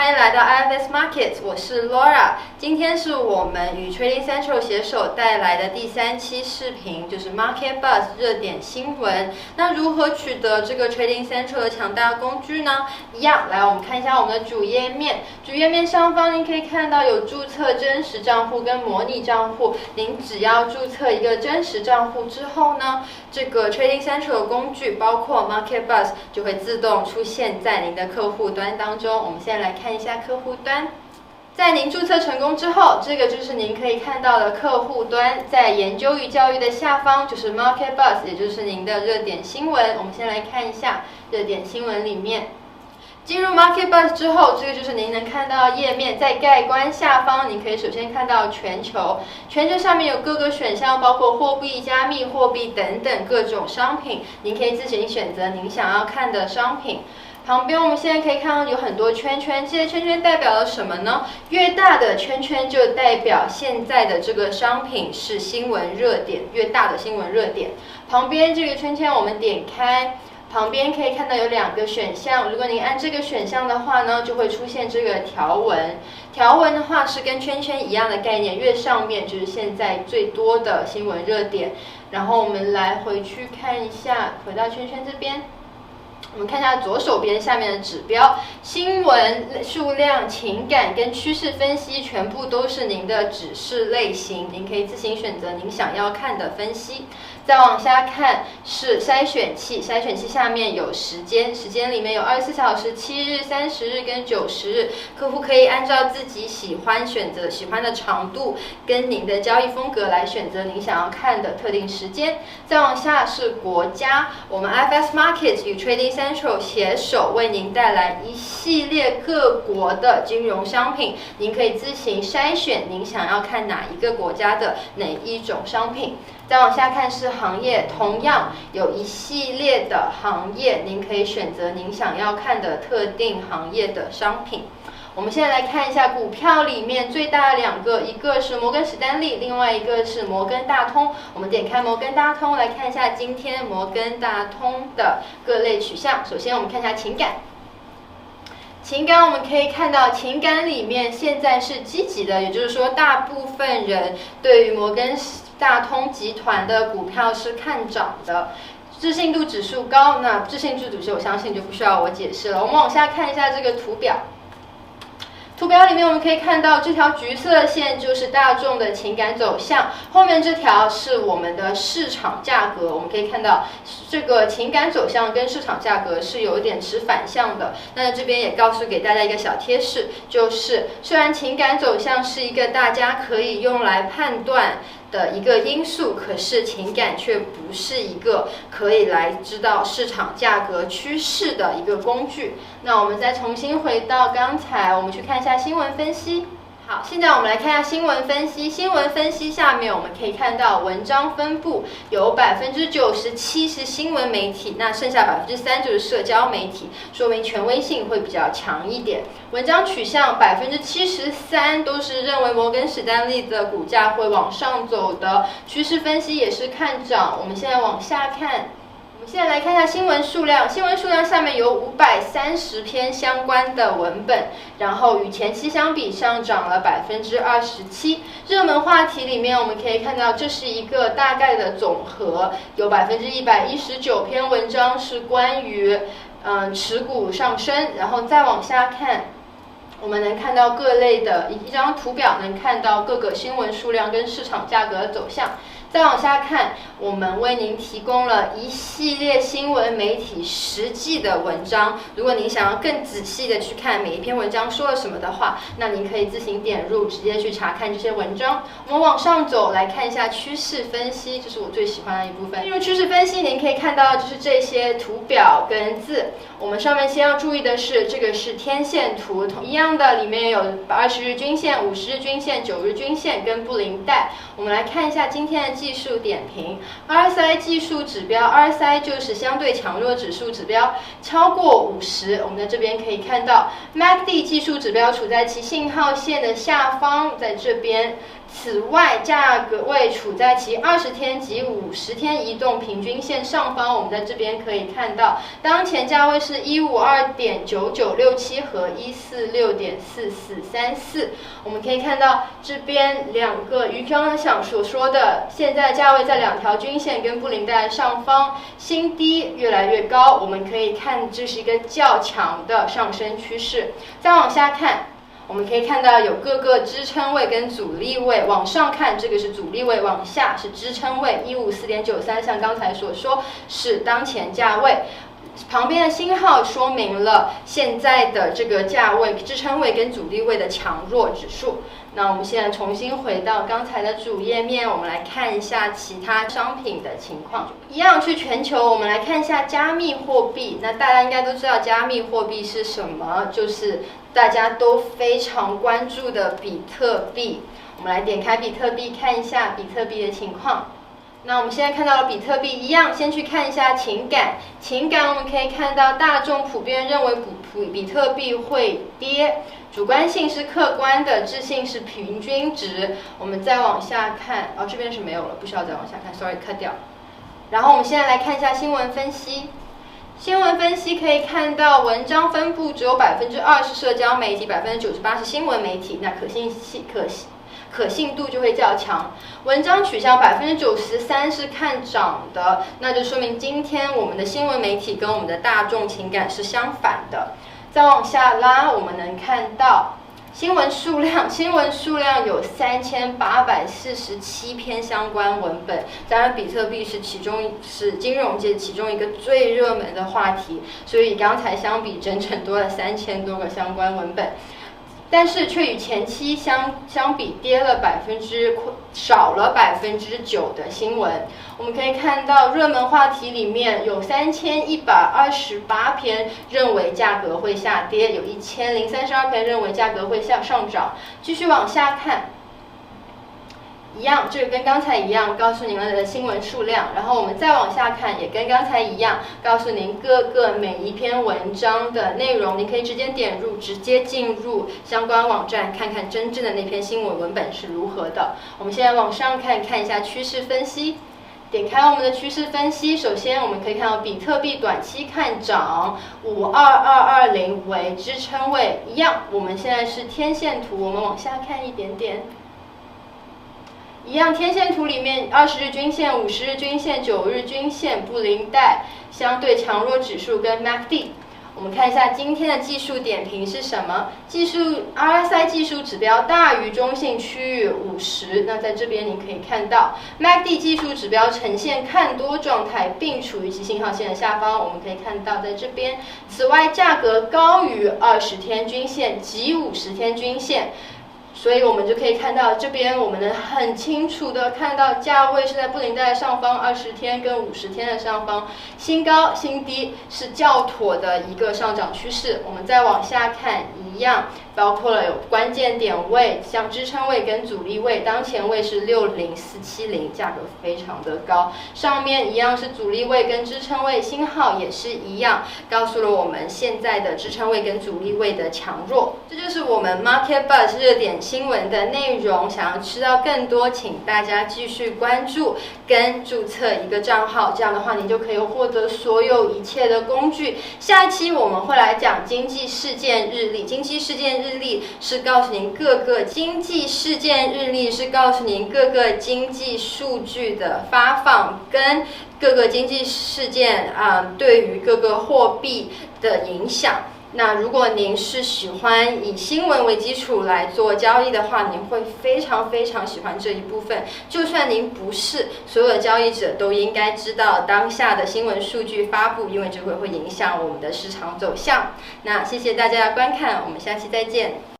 欢迎来到 IFS Markets， 我是 Laura。今天是我们与 Trading Central 携手带来的第3期视频，就是 Market Buzz 热点新闻。那如何取得这个 Trading Central 的强大工具呢？一样，来我们看一下我们的主页面。主页面上方您可以看到有注册真实账户跟模拟账户。您只要注册一个真实账户之后呢，这个 Trading Central 的工具包括 Market Buzz 就会自动出现在您的客户端当中。我们现在来看一下客户端。在您注册成功之后，这个就是您可以看到的客户端。在研究与教育的下方就是 Market Buzz， 也就是您的热点新闻。我们先来看一下热点新闻里面。进入 Market Buzz 之后，这个就是您能看到的页面。在概观下方，您可以首先看到全球，全球上面有各个选项，包括货币、加密货币等等各种商品，您可以自行选择您想要看的商品。旁边我们现在可以看到有很多圈圈，这些圈圈代表了什么呢？越大的圈圈就代表现在的这个商品是新闻热点，越大的新闻热点。旁边这个圈圈我们点开，旁边可以看到有2个选项，如果您按这个选项的话呢，就会出现这个条文。条文的话是跟圈圈一样的概念，越上面就是现在最多的新闻热点。然后我们来回去看一下，回到圈圈这边。我们看一下左手边下面的指标，新闻数量、情感跟趋势分析全部都是您的指示类型，您可以自行选择您想要看的分析。再往下看是筛选器，筛选器下面有时间，时间里面有24小时、7日、30日跟90日，客户可以按照自己选择喜欢的长度跟您的交易风格来选择您想要看的特定时间。再往下是国家，我们 IFS Markets 与 Trading Central 携手为您带来一系列各国的金融商品，您可以自行筛选您想要看哪一个国家的哪一种商品。再往下看是行业，同样有一系列的行业，您可以选择您想要看的特定行业的商品。我们现在来看一下股票里面最大的2个，一个是摩根史丹利，另外一个是摩根大通。我们点开摩根大通来看一下今天摩根大通的各类取向。首先我们看一下情感。情感我们可以看到，情感里面现在是积极的，也就是说大部分人对于摩根大通集团的股票是看涨的。置信度指数高，那置信度指数我相信就不需要我解释了。我们往下看一下这个图表。图表里面我们可以看到，这条橘色线就是大众的情感走向，后面这条是我们的市场价格。我们可以看到，这个情感走向跟市场价格是有一点持反向的。那这边也告诉给大家一个小贴士，就是虽然情感走向是一个大家可以用来判断的一个因素，可是情感却不是一个可以来知道市场价格趋势的一个工具。那我们再重新回到刚才，我们去看一下新闻分析。好，现在我们来看一下新闻分析。新闻分析下面我们可以看到文章分布有97%是新闻媒体，那剩下3%就是社交媒体，说明权威性会比较强一点。文章取向73%都是认为摩根史丹利的股价会往上走的，趋势分析也是看涨。我们现在往下看。现在来看一下新闻数量，新闻数量下面有530篇相关的文本，然后与前期相比上涨了27%。热门话题里面我们可以看到，这是一个大概的总和，有119篇文章是关于持股上升。然后再往下看，我们能看到各类的一张图表，能看到各个新闻数量跟市场价格的走向。再往下看，我们为您提供了一系列新闻媒体实际的文章。如果您想要更仔细的去看每一篇文章说了什么的话，那您可以自行点入，直接去查看这些文章。我们往上走来看一下趋势分析，这是我最喜欢的一部分。进入趋势分析，您可以看到就是这些图表跟字。我们上面先要注意的是，这个是天线图，一样的，里面有20日均线、50日均线、9日均线跟布林带。我们来看一下今天的技术点评。RSI 技术指标 ，RSI 就是相对强弱指数指标，超过50，我们在这边可以看到 MACD 技术指标处在其信号线的下方，在这边。此外，价格位处在其20天及50天移动平均线上方，我们在这边可以看到，当前价位是152.9967和146.4434。我们可以看到这边两个于刚刚所说的，现在价位在2条均线跟布林带上方，新低越来越高，我们可以看这是一个较强的上升趋势。再往下看。我们可以看到有各个支撑位跟阻力位，往上看这个是阻力位，往下是支撑位154.93，像刚才所说是当前价位。旁边的星号说明了现在的这个价位、支撑位跟阻力位的强弱指数。那我们现在重新回到刚才的主页面，我们来看一下其他商品的情况。一样去全球，我们来看一下加密货币。那大家应该都知道加密货币是什么，就是大家都非常关注的比特币。我们来点开比特币看一下比特币的情况。那我们现在看到了比特币一样，先去看一下情感。情感我们可以看到大众普遍认为比特币会跌，主观性是客观的，智性是平均值。我们再往下看，这边是没有了，不需要再往下看 ，sorry， cut 掉。然后我们现在来看一下新闻分析。新闻分析可以看到，文章分布只有2%是社交媒体，98%是新闻媒体，那可信度就会较强。文章取向93%是看涨的，那就说明今天我们的新闻媒体跟我们的大众情感是相反的。再往下拉，我们能看到新闻数量有3847篇相关文本。当然，比特币是金融界其中一个最热门的话题，所以刚才相比整整多了3000多个相关文本。但是却与前期相比少了9%的新闻。我们可以看到热门话题里面有3128篇认为价格会下跌，有1032篇认为价格会上涨。继续往下看。一样，这个跟刚才一样，告诉您的新闻数量。然后我们再往下看，也跟刚才一样，告诉您每一篇文章的内容。您可以直接进入相关网站，看看真正的那篇新闻文本是如何的。我们现在往上看一下趋势分析。点开我们的趋势分析，首先我们可以看到比特币短期看涨，52220为支撑位。一样，我们现在是天线图，我们往下看一点点。一样，天线图里面20日均线、50日均线、9日均线、布林带、相对强弱指数跟 MACD。我们看一下今天的技术点评是什么？RSI 技术指标大于中性区域50，那在这边你可以看到 MACD 技术指标呈现看多状态，并处于其信号线的下方。我们可以看到在这边。此外，价格高于20天均线及50天均线。所以我们就可以看到这边，我们能很清楚的看到价位是在布林带上方，20天跟50天的上方，新高新低是较妥的一个上涨趋势。我们再往下看，一样包括了有关键点位，像支撑位跟阻力位，当前位是60470，价格非常的高。上面一样是阻力位跟支撑位，星号也是一样，告诉了我们现在的支撑位跟阻力位的强弱。这就是我们 Market Buzz 热点新闻的内容。想要知道更多，请大家继续关注跟注册一个账号，这样的话你就可以获得所有一切的工具。下一期我们会来讲经济事件日历。经济事件日历是告诉您各个经济数据的发放跟各个经济事件对于各个货币的影响。那如果您是喜欢以新闻为基础来做交易的话，您会非常非常喜欢这一部分。就算您不是，所有的交易者都应该知道当下的新闻数据发布，因为这会影响我们的市场走向。那谢谢大家的观看，我们下期再见。